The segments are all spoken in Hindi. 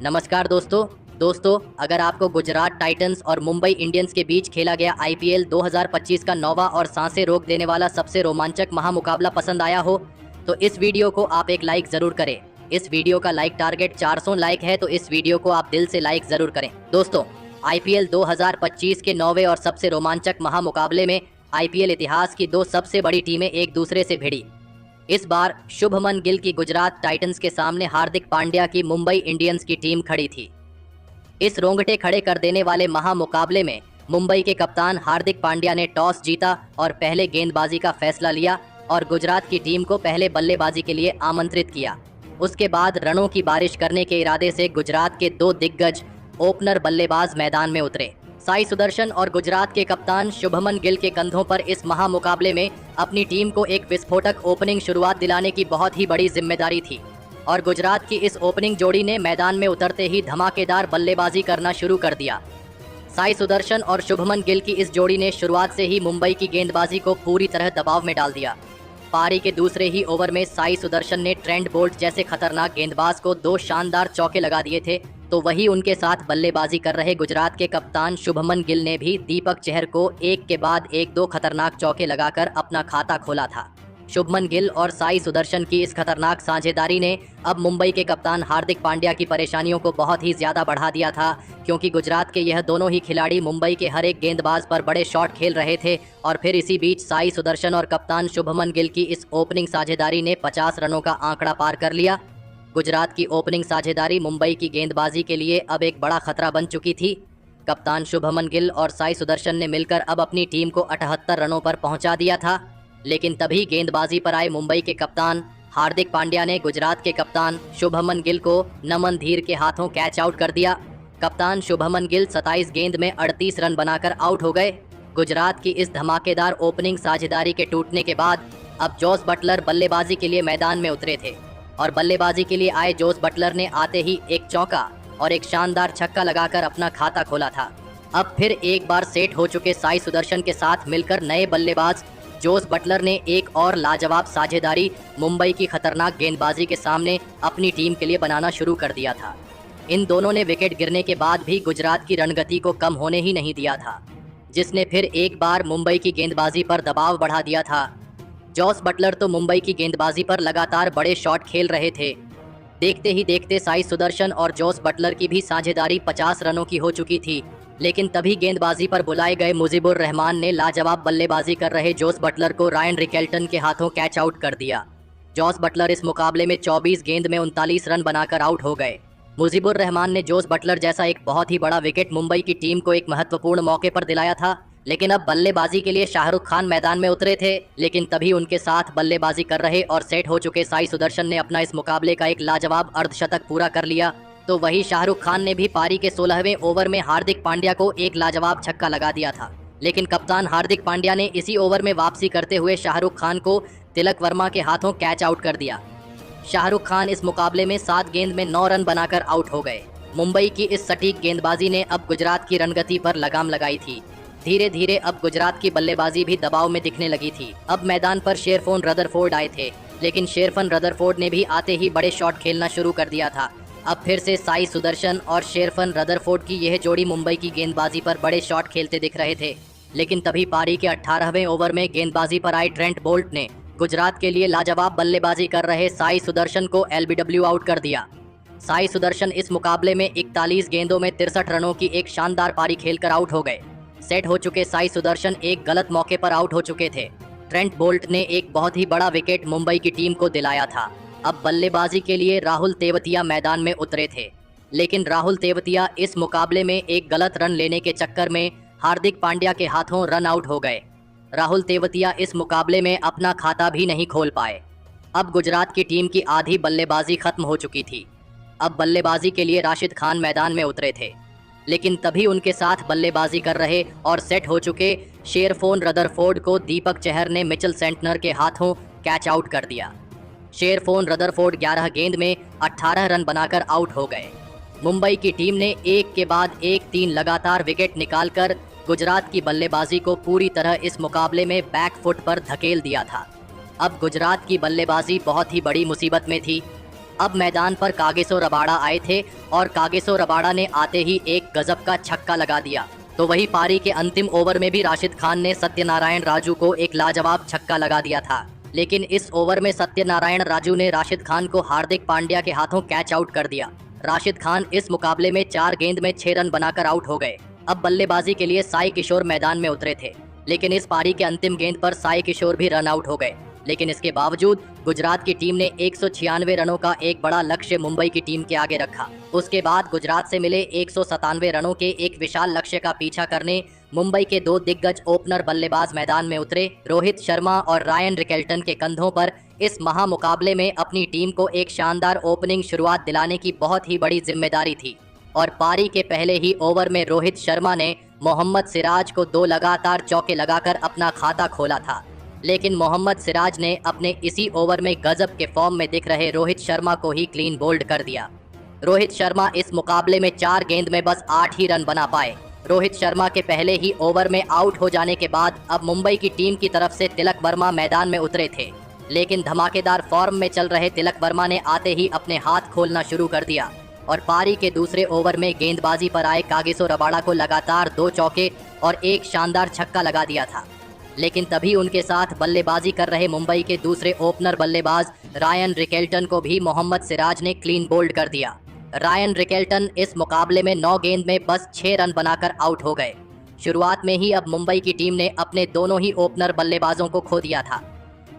नमस्कार दोस्तों अगर आपको गुजरात टाइटंस और मुंबई इंडियंस के बीच खेला गया आईपीएल 2025 का नौवां और सांसें रोक देने वाला सबसे रोमांचक महामुकाबला पसंद आया हो तो इस वीडियो को आप एक लाइक जरूर करें। इस वीडियो का लाइक टारगेट 400 लाइक है तो इस वीडियो को आप दिल से लाइक जरूर करें। दोस्तों, आईपीएल 2025 के नौवें और सबसे रोमांचक महामुकाबले में आईपीएल इतिहास की दो सबसे बड़ी टीमें एक दूसरे से भिड़ी। इस बार शुभमन गिल की गुजरात टाइटंस के सामने हार्दिक पांड्या की मुंबई इंडियंस की टीम खड़ी थी। इस रोंगटे खड़े कर देने वाले महामुकाबले में मुंबई के कप्तान हार्दिक पांड्या ने टॉस जीता और पहले गेंदबाजी का फैसला लिया और गुजरात की टीम को पहले बल्लेबाजी के लिए आमंत्रित किया। उसके बाद रनों की बारिश करने के इरादे से गुजरात के दो दिग्गज ओपनर बल्लेबाज मैदान में उतरे। साई सुदर्शन और गुजरात के कप्तान शुभमन गिल के कंधों पर इस महामुकाबले में अपनी टीम को एक विस्फोटक ओपनिंग शुरुआत दिलाने की बहुत ही बड़ी जिम्मेदारी थी और गुजरात की इस ओपनिंग जोड़ी ने मैदान में उतरते ही धमाकेदार बल्लेबाजी करना शुरू कर दिया। साई सुदर्शन और शुभमन गिल की इस जोड़ी ने शुरुआत से ही मुंबई की गेंदबाजी को पूरी तरह दबाव में डाल दिया। पारी के दूसरे ही ओवर में साई सुदर्शन ने ट्रेंट बोल्ट जैसे खतरनाक गेंदबाज को दो शानदार चौके लगा दिए थे, तो वही उनके साथ बल्लेबाजी कर रहे गुजरात के कप्तान शुभमन गिल ने भी दीपक चहर को एक के बाद एक दो खतरनाक चौके लगाकर अपना खाता खोला था। शुभमन गिल और साई सुदर्शन की इस खतरनाक साझेदारी ने अब मुंबई के कप्तान हार्दिक पांड्या की परेशानियों को बहुत ही ज्यादा बढ़ा दिया था, क्योंकि गुजरात के यह दोनों ही खिलाड़ी मुंबई के हर एक गेंदबाज पर बड़े शॉट खेल रहे थे और फिर इसी बीच साई सुदर्शन और कप्तान शुभमन गिल की इस ओपनिंग साझेदारी ने 50 रनों का आंकड़ा पार कर लिया। गुजरात की ओपनिंग साझेदारी मुंबई की गेंदबाजी के लिए अब एक बड़ा खतरा बन चुकी थी। कप्तान शुभमन गिल और साई सुदर्शन ने मिलकर अब अपनी टीम को 78 रनों पर पहुंचा दिया था, लेकिन तभी गेंदबाजी पर आए मुंबई के कप्तान हार्दिक पांड्या ने गुजरात के कप्तान शुभमन गिल को नमन धीर के हाथों कैच आउट कर दिया। कप्तान शुभमन गिल 27 गेंद में 38 रन बनाकर आउट हो गए। गुजरात की इस धमाकेदार ओपनिंग साझेदारी के टूटने के बाद अब जोस बटलर बल्लेबाजी के लिए मैदान में उतरे थे और बल्लेबाजी के लिए आए जोस बटलर ने आते ही एक चौका और एक शानदार छक्का लगाकर अपना खाता खोला था। अब फिर एक बार सेट हो चुके साई सुदर्शन के साथ मिलकर नए बल्लेबाज जोस बटलर ने एक और लाजवाब साझेदारी मुंबई की खतरनाक गेंदबाजी के सामने अपनी टीम के लिए बनाना शुरू कर दिया था। इन दोनों ने विकेट गिरने के बाद भी गुजरात की रणगति को कम होने ही नहीं दिया था, जिसने फिर एक बार मुंबई की गेंदबाजी पर दबाव बढ़ा दिया था। जोस बटलर तो मुंबई की गेंदबाजी पर लगातार बड़े शॉट खेल रहे थे। देखते ही देखते साई सुदर्शन और जोस बटलर की भी साझेदारी 50 रनों की हो चुकी थी, लेकिन तभी गेंदबाजी पर बुलाए गए मुजीबुर रहमान ने लाजवाब बल्लेबाजी कर रहे जोस बटलर को रायन रिकेल्टन के हाथों कैच आउट कर दिया। जोस बटलर इस मुकाबले में 24 गेंद में 39 रन बनाकर आउट हो गए। मुजीबुर रहमान ने जोस बटलर जैसा एक बहुत ही बड़ा विकेट मुंबई की टीम को एक महत्वपूर्ण मौके पर दिलाया था, लेकिन अब बल्लेबाजी के लिए शाहरुख खान मैदान में उतरे थे। लेकिन तभी उनके साथ बल्लेबाजी कर रहे और सेट हो चुके साई सुदर्शन ने अपना इस मुकाबले का एक लाजवाब अर्धशतक पूरा कर लिया, तो वही शाहरुख खान ने भी पारी के 16वें ओवर में हार्दिक पांड्या को एक लाजवाब छक्का लगा दिया था। लेकिन कप्तान हार्दिक पांड्या ने इसी ओवर में वापसी करते हुए शाहरुख खान को तिलक वर्मा के हाथों कैच आउट कर दिया। शाहरुख खान इस मुकाबले में 7 गेंद में 9 रन बनाकर आउट हो गए। मुंबई की इस सटीक गेंदबाजी ने अब गुजरात की रणगति पर लगाम लगाई थी। धीरे धीरे अब गुजरात की बल्लेबाजी भी दबाव में दिखने लगी थी। अब मैदान पर शेरफोन रदरफोर्ड आए थे, लेकिन शेरफन रदरफोर्ड ने भी आते ही बड़े शॉट खेलना शुरू कर दिया था। अब फिर से साई सुदर्शन और शेरफन रदरफोर्ड की यह जोड़ी मुंबई की गेंदबाजी पर बड़े शॉट खेलते दिख रहे थे, लेकिन तभी पारी के 18वें ओवर में गेंदबाजी पर आए ट्रेंट बोल्ट ने गुजरात के लिए लाजवाब बल्लेबाजी कर रहे साई सुदर्शन को एलबीडब्ल्यू आउट कर दिया। साई सुदर्शन इस मुकाबले में 41 गेंदों में 63 रनों की एक शानदार पारी खेलकर आउट हो गए। सेट हो चुके साई सुदर्शन एक गलत मौके पर आउट हो चुके थे। ट्रेंट बोल्ट ने एक बहुत ही बड़ा विकेट मुंबई की टीम को दिलाया था। अब बल्लेबाजी के लिए राहुल तेवतिया मैदान में उतरे थे, लेकिन राहुल तेवतिया इस मुकाबले में एक गलत रन लेने के चक्कर में हार्दिक पांड्या के हाथों रन आउट हो गए। राहुल तेवतिया इस मुकाबले में अपना खाता भी नहीं खोल पाए। अब गुजरात की टीम की आधी बल्लेबाजी खत्म हो चुकी थी। अब बल्लेबाजी के लिए राशिद खान मैदान में उतरे थे, लेकिन तभी उनके साथ बल्लेबाजी कर रहे और सेट हो चुके शेरफोन रदरफोर्ड को दीपक चहर ने मिचेल सेंटनर के हाथों कैच आउट कर दिया। शेरफोन रदरफोर्ड 11 गेंद में 18 रन बनाकर आउट हो गए। मुंबई की टीम ने एक के बाद एक 3 लगातार विकेट निकालकर गुजरात की बल्लेबाजी को पूरी तरह इस मुकाबले में बैकफुट पर धकेल दिया था। अब गुजरात की बल्लेबाजी बहुत ही बड़ी मुसीबत में थी। अब मैदान पर कागिसो रबाड़ा आए थे और कागिसो रबाड़ा ने आते ही एक गजब का छक्का लगा दिया। तो वही पारी के अंतिम ओवर में भी राशिद खान ने सत्यनारायण राजू को एक लाजवाब छक्का लगा दिया था। लेकिन इस ओवर में सत्यनारायण राजू ने राशिद खान को हार्दिक पांड्या के हाथों कैच आउट कर दिया। राशिद खान इस मुकाबले में 4 गेंद में 6 रन बनाकर आउट हो गए। अब बल्लेबाजी के लिए साई किशोर मैदान में उतरे थे, लेकिन इस पारी के अंतिम गेंद पर साई किशोर भी रन आउट हो गए। लेकिन इसके बावजूद गुजरात की टीम ने 196 रनों का एक बड़ा लक्ष्य मुंबई की टीम के आगे रखा। उसके बाद गुजरात से मिले 197 रनों के एक विशाल लक्ष्य का पीछा करने मुंबई के 2 दिग्गज ओपनर बल्लेबाज मैदान में उतरे। रोहित शर्मा और रायन रिकेल्टन के कंधों पर इस महामुकाबले में अपनी टीम को एक शानदार ओपनिंग शुरुआत दिलाने की बहुत ही बड़ी जिम्मेदारी थी और पारी के पहले ही ओवर में रोहित शर्मा ने मोहम्मद सिराज को 2 लगातार चौके लगाकर अपना खाता खोला था। लेकिन मोहम्मद सिराज ने अपने इसी ओवर में गजब के फॉर्म में दिख रहे रोहित शर्मा को ही क्लीन बोल्ड कर दिया। रोहित शर्मा इस मुकाबले में 4 गेंद में बस 8 ही रन बना पाए। रोहित शर्मा के पहले ही ओवर में आउट हो जाने के बाद अब मुंबई की टीम की तरफ से तिलक वर्मा मैदान में उतरे थे, लेकिन धमाकेदार फॉर्म में चल रहे तिलक वर्मा ने आते ही अपने हाथ खोलना शुरू कर दिया और पारी के दूसरे ओवर में गेंदबाजी पर आए कागिसो रबाड़ा को लगातार 2 चौके और एक शानदार छक्का लगा दिया था। लेकिन तभी उनके साथ बल्लेबाजी कर रहे मुंबई के दूसरे ओपनर बल्लेबाज रायन रिकेल्टन को भी मोहम्मद सिराज ने क्लीन बोल्ड कर दिया। रायन रिकेल्टन इस मुकाबले में 9 गेंद में बस 6 रन बनाकर आउट हो गए। शुरुआत में ही अब मुंबई की टीम ने अपने दोनों ही ओपनर बल्लेबाजों को खो दिया था।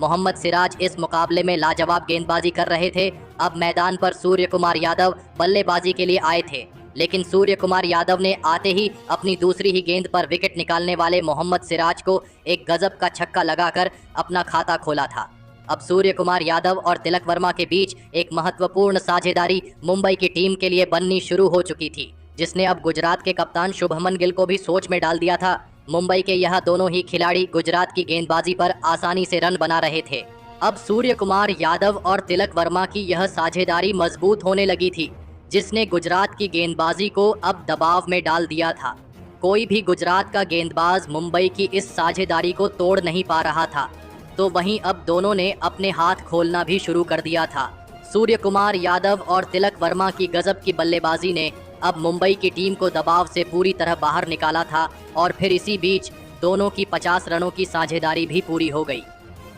मोहम्मद सिराज इस मुकाबले में लाजवाब गेंदबाजी कर रहे थे। अब मैदान पर सूर्य कुमार यादव बल्लेबाजी के लिए आए थे, लेकिन सूर्य कुमार यादव ने आते ही अपनी दूसरी ही गेंद पर विकेट निकालने वाले मोहम्मद सिराज को एक गजब का छक्का लगाकर अपना खाता खोला था। अब सूर्य कुमार यादव और तिलक वर्मा के बीच एक महत्वपूर्ण साझेदारी मुंबई की टीम के लिए बननी शुरू हो चुकी थी, जिसने अब गुजरात के कप्तान शुभमन गिल को भी सोच में डाल दिया था। मुंबई के यह दोनों ही खिलाड़ी गुजरात की गेंदबाजी पर आसानी से रन बना रहे थे। अब सूर्य कुमार यादव और तिलक वर्मा की यह साझेदारी मजबूत होने लगी थी, जिसने गुजरात की गेंदबाजी को अब दबाव में डाल दिया था। कोई भी गुजरात का गेंदबाज मुंबई की इस साझेदारी को तोड़ नहीं पा रहा था, तो वहीं अब दोनों ने अपने हाथ खोलना भी शुरू कर दिया था। सूर्य कुमार यादव और तिलक वर्मा की गजब की बल्लेबाजी ने अब मुंबई की टीम को दबाव से पूरी तरह बाहर निकाला था और फिर इसी बीच दोनों की 50 रनों की साझेदारी भी पूरी हो गई।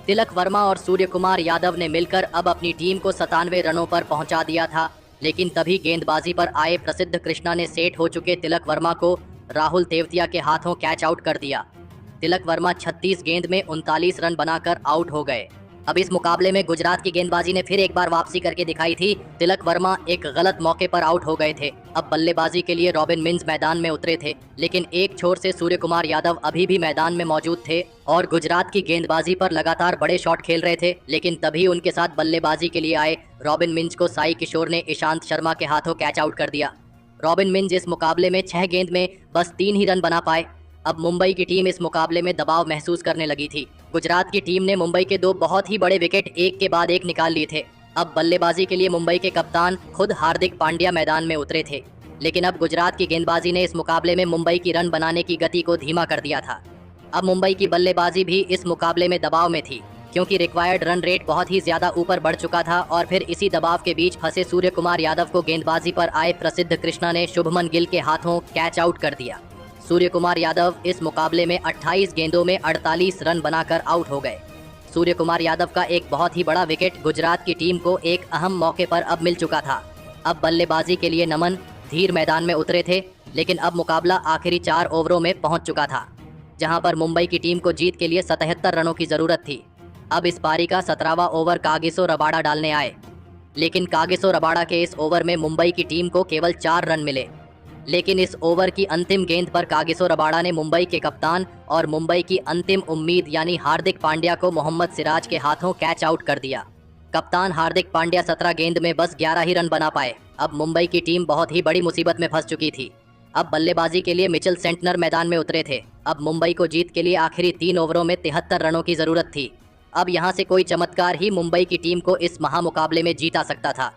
तिलक वर्मा और सूर्य कुमार यादव ने मिलकर अब अपनी टीम को 97 रनों पर पहुंचा दिया था, लेकिन तभी गेंदबाजी पर आए प्रसिद्ध कृष्णा ने सेट हो चुके तिलक वर्मा को राहुल तेवतिया के हाथों कैच आउट कर दिया। तिलक वर्मा 36 गेंद में 39 रन बनाकर आउट हो गए। अब इस मुकाबले में गुजरात की गेंदबाजी ने फिर एक बार वापसी करके दिखाई थी। तिलक वर्मा एक गलत मौके पर आउट हो गए थे। अब बल्लेबाजी के लिए रॉबिन मिंज मैदान में उतरे थे, लेकिन एक छोर से सूर्य कुमार यादव अभी भी मैदान में मौजूद थे और गुजरात की गेंदबाजी पर लगातार बड़े शॉट खेल रहे थे। लेकिन तभी उनके साथ बल्लेबाजी के लिए आए रॉबिन मिंज को साई किशोर ने ईशांत शर्मा के हाथों कैच आउट कर दिया। रॉबिन मिंज इस मुकाबले में 6 गेंद में बस 3 ही रन बना पाए। अब मुंबई की टीम इस मुकाबले में दबाव महसूस करने लगी थी। गुजरात की टीम ने मुंबई के 2 बहुत ही बड़े विकेट एक के बाद एक निकाल लिए थे। अब बल्लेबाजी के लिए मुंबई के कप्तान खुद हार्दिक पांड्या मैदान में उतरे थे, लेकिन अब गुजरात की गेंदबाजी ने इस मुकाबले में मुंबई की रन बनाने की गति को धीमा कर दिया था। अब मुंबई की बल्लेबाजी भी इस मुकाबले में दबाव में थी, क्योंकि रिक्वायर्ड रन रेट बहुत ही ज्यादा ऊपर बढ़ चुका था और फिर इसी दबाव के बीच फंसे सूर्य कुमार यादव को गेंदबाजी पर आए प्रसिद्ध कृष्णा ने शुभमन गिल के हाथों कैच आउट कर दिया। सूर्य कुमार यादव इस मुकाबले में 28 गेंदों में 48 रन बनाकर आउट हो गए। सूर्य कुमार यादव का एक बहुत ही बड़ा विकेट गुजरात की टीम को एक अहम मौके पर अब मिल चुका था। अब बल्लेबाजी के लिए नमन धीर मैदान में उतरे थे, लेकिन अब मुकाबला आखिरी 4 ओवरों में पहुंच चुका था, जहां पर मुंबई की टीम को जीत के लिए 77 रनों की जरूरत थी। अब इस पारी का 17वां ओवर कागिसो रबाड़ा डालने आए, लेकिन कागिसो रबाड़ा के इस ओवर में मुंबई की टीम को केवल 4 रन मिले। लेकिन इस ओवर की अंतिम गेंद पर कागिसो रबाड़ा ने मुंबई के कप्तान और मुंबई की अंतिम उम्मीद यानी हार्दिक पांड्या को मोहम्मद सिराज के हाथों कैच आउट कर दिया। कप्तान हार्दिक पांड्या 17 गेंद में बस 11 ही रन बना पाए। अब मुंबई की टीम बहुत ही बड़ी मुसीबत में फंस चुकी थी। अब बल्लेबाजी के लिए मिचेल सेंटनर मैदान में उतरे थे। अब मुंबई को जीत के लिए आखिरी 3 ओवरों में 73 रनों की जरूरत थी। अब यहां से कोई चमत्कार ही मुंबई की टीम को इस महामुकाबले में जीता सकता था,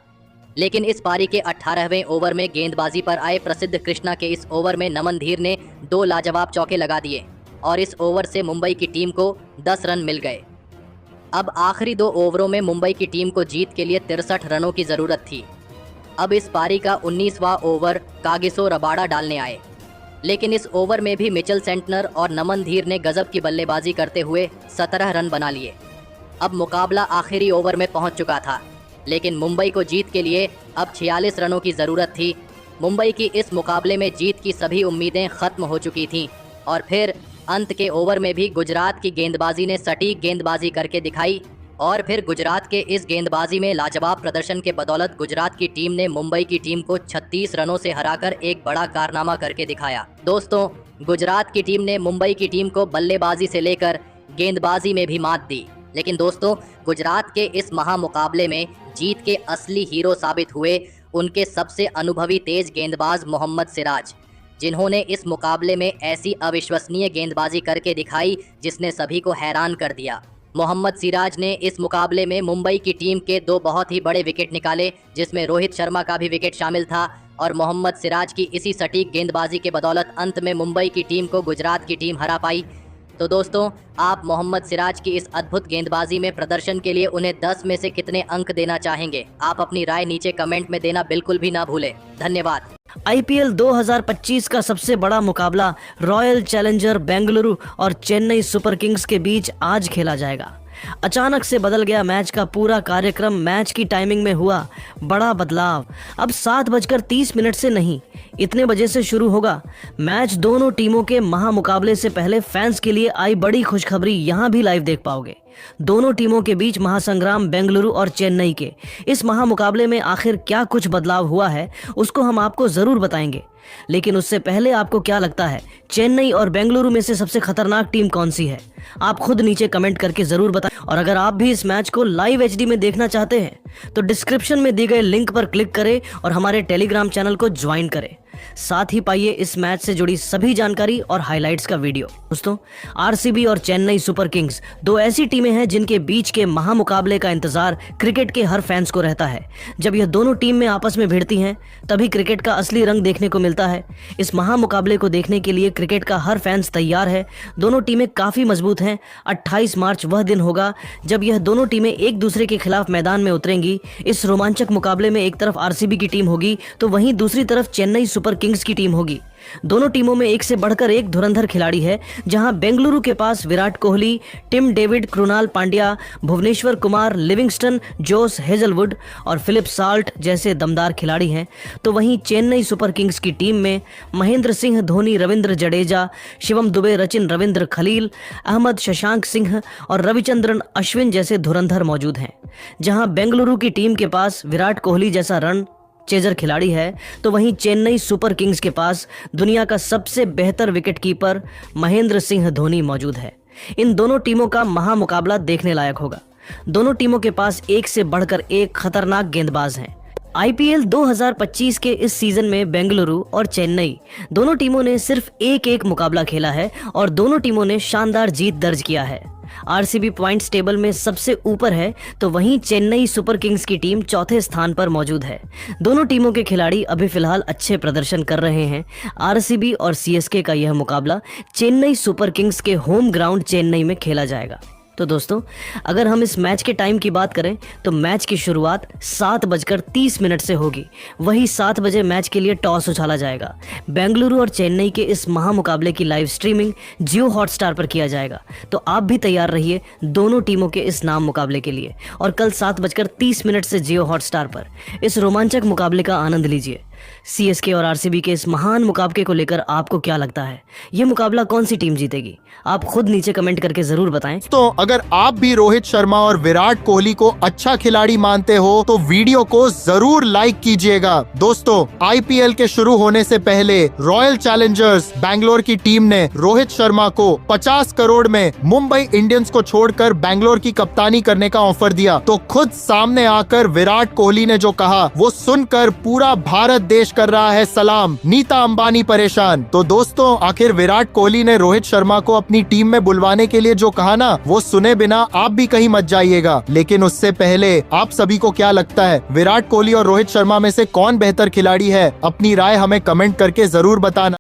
लेकिन इस पारी के 18वें ओवर में गेंदबाजी पर आए प्रसिद्ध कृष्णा के इस ओवर में नमन धीर ने 2 लाजवाब चौके लगा दिए और इस ओवर से मुंबई की टीम को 10 रन मिल गए। अब आखिरी 2 ओवरों में मुंबई की टीम को जीत के लिए 63 रनों की ज़रूरत थी। अब इस पारी का 19वां ओवर कागिसो रबाडा डालने आए, लेकिन इस ओवर में भी मिचेल सेंटनर और नमन धीर ने गजब की बल्लेबाजी करते हुए 17 रन बना लिए। अब मुकाबला आखिरी ओवर में पहुंच चुका था, लेकिन मुंबई को जीत के लिए अब 46 रनों की ज़रूरत थी। मुंबई की इस मुकाबले में जीत की सभी उम्मीदें ख़त्म हो चुकी थीं और फिर अंत के ओवर में भी गुजरात की गेंदबाजी ने सटीक गेंदबाजी करके दिखाई और फिर गुजरात के इस गेंदबाजी में लाजवाब प्रदर्शन के बदौलत गुजरात की टीम ने मुंबई की टीम को 36 रनों से हराकर एक बड़ा कारनामा करके दिखाया। दोस्तों, गुजरात की टीम ने मुंबई की टीम को बल्लेबाजी से लेकर गेंदबाजी में भी मात दी, लेकिन दोस्तों गुजरात के इस महामुकाबले में जीत के असली हीरो साबित हुए उनके सबसे अनुभवी तेज गेंदबाज मोहम्मद सिराज, जिन्होंने इस मुकाबले में ऐसी अविश्वसनीय गेंदबाजी करके दिखाई जिसने सभी को हैरान कर दिया। मोहम्मद सिराज ने इस मुकाबले में मुंबई की टीम के 2 बहुत ही बड़े विकेट निकाले, जिसमें रोहित शर्मा का भी विकेट शामिल था और मोहम्मद सिराज की इसी सटीक गेंदबाजी के बदौलत अंत में मुंबई की टीम को गुजरात की टीम हरा पाई। तो दोस्तों, आप मोहम्मद सिराज की इस अद्भुत गेंदबाजी में प्रदर्शन के लिए उन्हें 10 में से कितने अंक देना चाहेंगे? आप अपनी राय नीचे कमेंट में देना बिल्कुल भी ना भूलें। धन्यवाद। आईपीएल 2025 का सबसे बड़ा मुकाबला रॉयल चैलेंजर बेंगलुरु और चेन्नई सुपर किंग्स के बीच आज खेला जाएगा। अचानक से बदल गया मैच का पूरा कार्यक्रम। मैच की टाइमिंग में हुआ बड़ा बदलाव। अब 7:30 से नहीं, इतने बजे से शुरू होगा मैच। दोनों टीमों के महामुकाबले से पहले फैंस के लिए आई बड़ी खुशखबरी, यहां भी लाइव देख पाओगे। दोनों टीमों के बीच महासंग्राम बेंगलुरु और चेन्नई के इस महामुकाबले में आखिर क्या कुछ बदलाव हुआ है उसको हम आपको जरूर बताएंगे। लेकिन उससे पहले आपको क्या लगता है, चेन्नई और बेंगलुरु में से सबसे खतरनाक टीम कौन सी है? आप खुद नीचे कमेंट करके जरूर बताएं। और अगर आप भी इस मैच को लाइव एचडी में देखना चाहते हैं तो डिस्क्रिप्शन में दी गए लिंक पर क्लिक करें और हमारे टेलीग्राम चैनल को ज्वाइन करें। साथ ही पाइए इस मैच से जुड़ी सभी जानकारी और हाइलाइट्स का वीडियो। दोस्तों, आरसीबी और चेन्नई सुपर किंग्स 2 ऐसी टीमें हैं जिनके बीच के महामुकाबले का इंतजार क्रिकेट के हर फैंस को रहता है। जब यह दोनों टीम में आपस में भिड़ती हैं तभी क्रिकेट का असली रंग देखने को मिलता है। इस महामुकाबले को देखने के लिए क्रिकेट का हर फैंस तैयार है। दोनों टीमें काफी मजबूत हैं। 28 मार्च वह दिन होगा जब यह दोनों टीमें एक दूसरे के खिलाफ मैदान में उतरेंगी। इस रोमांचक मुकाबले में एक तरफ आरसीबी की टीम होगी तो वहीं दूसरी तरफ चेन्नई सुपर किंग्स की टीम होगी। दोनों टीमों में एक से बढ़कर एक धुरंधर खिलाड़ी है। जहां बेंगलुरु के पास Virat Kohli, Tim David, Krunal Pandya, Bhuvneshwar Kumar, Livingstone, Jos Hazlewood और फिलिप साल्ट जैसे दमदार खिलाड़ी हैं, तो वहीं चेन्नई सुपर किंग्स की टीम में महेंद्र सिंह धोनी, रविंद्र जडेजा, शिवम दुबे, रचिन रविंद्र, खलील अहमद, शशांक सिंह और रविचंद्रन अश्विन जैसे धुरंधर मौजूद हैं। जहां बेंगलुरु की टीम के पास विराट कोहली जैसा रन चेजर खिलाड़ी है तो वहीं चेन्नई सुपर किंग्स के पास दुनिया का सबसे बेहतर विकेटकीपर महेंद्र सिंह धोनी मौजूद है। इन दोनों टीमों का महामुकाबला देखने लायक होगा। दोनों टीमों के पास एक से बढ़कर एक खतरनाक गेंदबाज हैं। आईपीएल 2025 के इस सीजन में बेंगलुरु और चेन्नई दोनों टीमों ने सिर्फ एक मुकाबला खेला है और दोनों टीमों ने शानदार जीत दर्ज किया है। आरसीबी पॉइंट्स टेबल में सबसे ऊपर है तो वहीं चेन्नई सुपर किंग्स की टीम चौथे स्थान पर मौजूद है। दोनों टीमों के खिलाड़ी अभी फिलहाल अच्छे प्रदर्शन कर रहे हैं। आरसीबी और सीएसके का यह मुकाबला चेन्नई सुपर किंग्स के होम ग्राउंड चेन्नई में खेला जाएगा। तो दोस्तों, अगर हम इस मैच के टाइम की बात करें तो मैच की शुरुआत 7:30 से होगी। वही 7 बजे मैच के लिए टॉस उछाला जाएगा। बेंगलुरु और चेन्नई के इस महामुकाबले की लाइव स्ट्रीमिंग जियो हॉटस्टार पर किया जाएगा। तो आप भी तैयार रहिए दोनों टीमों के इस नाम मुकाबले के लिए और कल 7:30 से जियो हॉटस्टार पर इस रोमांचक मुकाबले का आनंद लीजिए। सीएसके और आरसीबी के इस महान मुकाबले को लेकर आपको क्या लगता है? यह मुकाबला कौन सी टीम जीतेगी? आप खुद नीचे कमेंट करके जरूर बताएं। तो अगर आप भी रोहित शर्मा और विराट कोहली को अच्छा खिलाड़ी मानते हो तो वीडियो को जरूर लाइक कीजिएगा। दोस्तों, आईपीएल के शुरू होने से पहले रॉयल चैलेंजर्स बैंगलोर की टीम ने रोहित शर्मा को 50 करोड़ में मुंबई इंडियंस को छोड़कर बैंगलोर की कप्तानी करने का ऑफर दिया। तो खुद सामने आकर विराट कोहली ने जो कहा वो सुनकर पूरा भारत देश कर रहा है सलाम। नीता अंबानी परेशान। तो दोस्तों, आखिर विराट कोहली ने रोहित शर्मा को अपनी टीम में बुलवाने के लिए जो कहा ना, वो सुने बिना आप भी कहीं मत जाइएगा। लेकिन उससे पहले आप सभी को क्या लगता है, विराट कोहली और रोहित शर्मा में से कौन बेहतर खिलाड़ी है? अपनी राय हमें कमेंट करके जरूर बताना।